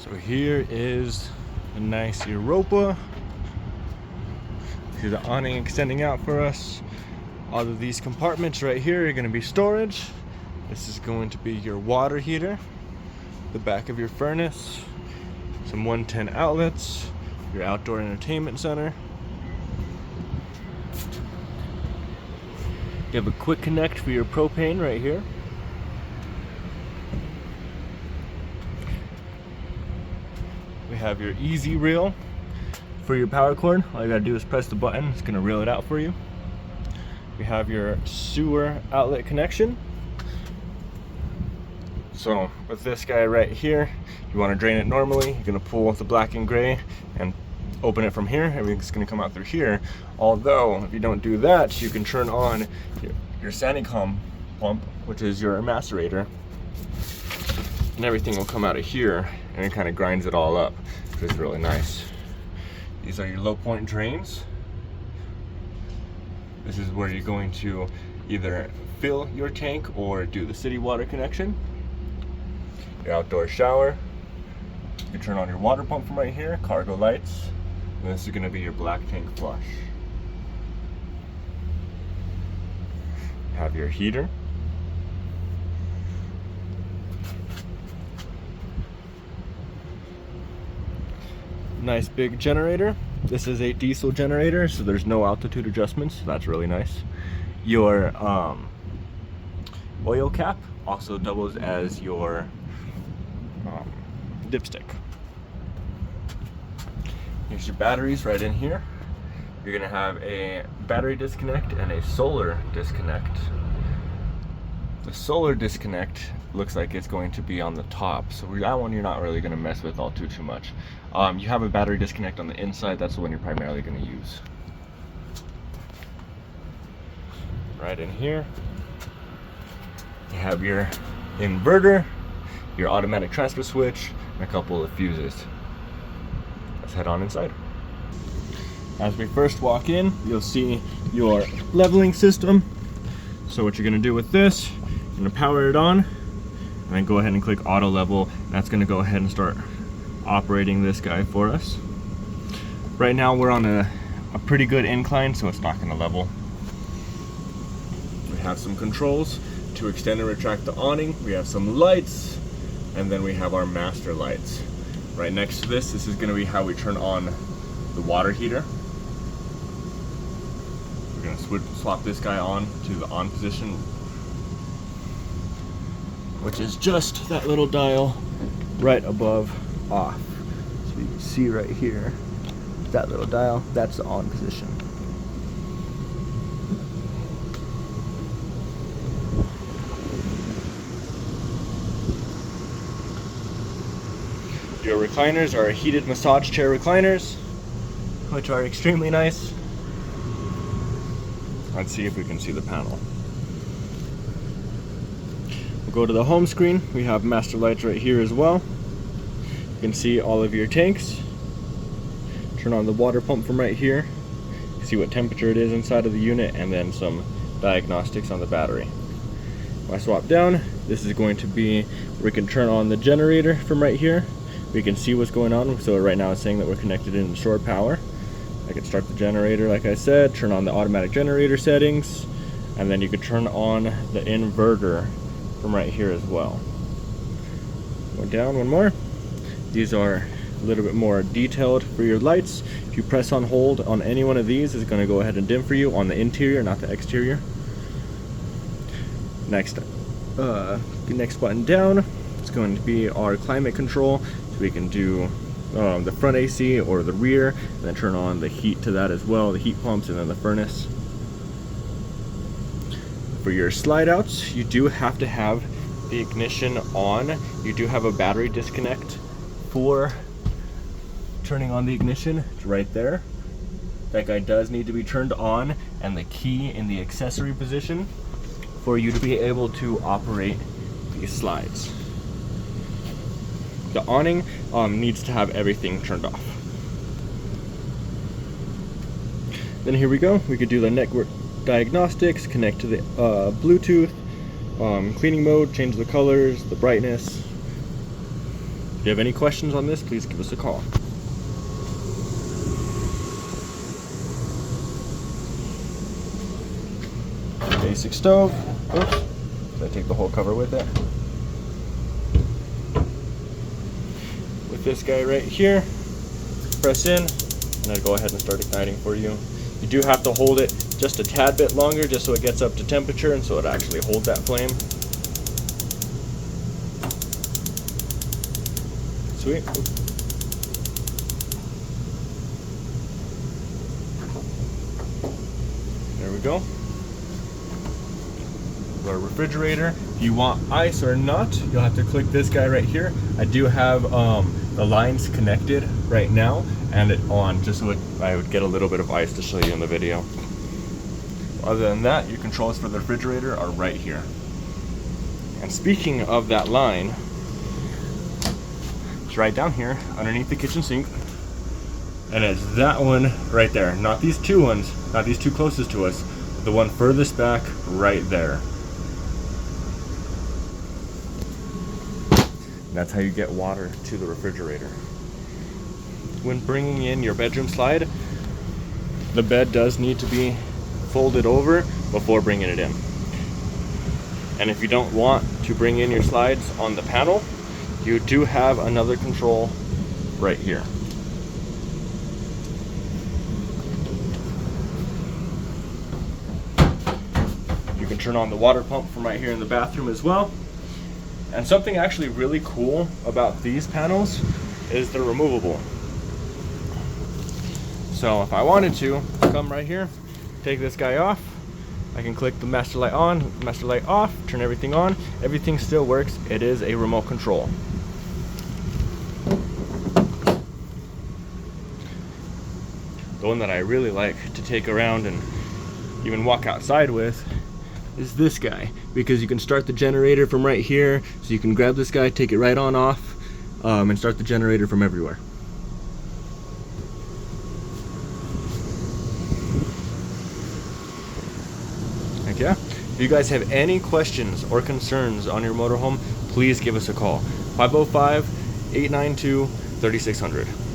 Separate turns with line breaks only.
So here is a nice Europa. See the awning extending out for us. All of these compartments right here are going to be storage. This is going to be your water heater, the back of your furnace, some 110 outlets, your outdoor entertainment center. You have a quick connect for your propane right here. We have your easy reel for your power cord. All you gotta do is press the button, it's gonna reel it out for you. We have your sewer outlet connection. So with this guy right here, you want to drain it normally, you're going to pull the black and gray and open it from here. Everything's going to come out through here. Although if you don't do that, you can turn on your Sanicom pump, which is your macerator, and everything will come out of here, and it kind of grinds it all up, which is really nice. These are your low point drains. This is where you're going to either fill your tank or do the city water connection. Your outdoor shower. You can turn on your water pump from right here, cargo lights, and this is going to be your black tank flush. You have your heater. Nice big generator. This is a diesel generator, so there's no altitude adjustments. That's really nice. Your oil cap also doubles as your dipstick. Here's your batteries right in here. You're gonna have a battery disconnect and a solar disconnect. The solar disconnect looks like it's going to be on the top, so that one you're not really gonna mess with all too much. You have a battery disconnect on the inside. That's the one you're primarily gonna use. Right in here, you have your inverter, your automatic transfer switch, and a couple of fuses. Let's head on inside. As we first walk in, you'll see your leveling system. So what you're gonna do with this, you're gonna power it on, and then go ahead and click auto level. That's gonna go ahead and start operating this guy for us. Right now we're on a pretty good incline, so it's not gonna level. We have some controls to extend and retract the awning. We have some lights, and then we have our master lights. Right next to this is going to be how we turn on the water heater. We're going to swap this guy on to the on position, which is just that little dial right above off. So you can see right here, that little dial, that's the on position. Your recliners are heated massage chair recliners, which are extremely nice. Let's see if we can see the panel. We'll go to the home screen. We have master lights right here as well. You can see all of your tanks. Turn on the water pump from right here. See what temperature it is inside of the unit, and then some diagnostics on the battery. If I swap down, this is going to be where we can turn on the generator from right here. We can see what's going on. So right now it's saying that we're connected in shore power. I can start the generator like I said, turn on the automatic generator settings, and then you can turn on the inverter from right here as well. Go down one more. These are a little bit more detailed for your lights. If you press on hold on any one of these, it's going to go ahead and dim for you on the interior, not the exterior. Next button down, it's going to be our climate control. We can do the front AC or the rear, and then turn on the heat to that as well, the heat pumps, and then the furnace. For your slide outs, you do have to have the ignition on. You do have a battery disconnect for turning on the ignition. It's right there. That guy does need to be turned on, and the key in the accessory position for you to be able to operate these slides. The awning needs to have everything turned off. Then here we go. We could do the network diagnostics, connect to the Bluetooth, cleaning mode, change the colors, the brightness, you have any questions on this, please give us a call. Basic stove. Oops. Did I take the whole cover with it? With this guy right here, press in, and I'll go ahead and start igniting for you. You do have to hold it just a tad bit longer, just so it gets up to temperature and so it actually holds that flame. Sweet. There we go. Our refrigerator. If you want ice or not, you'll have to click this guy right here. I do have the lines connected right now and it on, just so I would get a little bit of ice to show you in the video. Other than that, your controls for the refrigerator are right here. And speaking of that line, it's right down here underneath the kitchen sink, and it's that one right there, not these two ones, not these two closest to us, but the one furthest back right there. That's how you get water to the refrigerator. When bringing in your bedroom slide, the bed does need to be folded over before bringing it in. And if you don't want to bring in your slides on the panel, you do have another control right here. You can turn on the water pump from right here in the bathroom as well. And something actually really cool about these panels is they're removable. So if I wanted to come right here, take this guy off, I can click the master light on, master light off, turn everything on, everything still works. It is a remote control. The one that I really like to take around and even walk outside with is this guy, because you can start the generator from right here, so you can grab this guy, take it right on off, and start the generator from everywhere. Heck yeah. If you guys have any questions or concerns on your motorhome, please give us a call. 505-892-3600.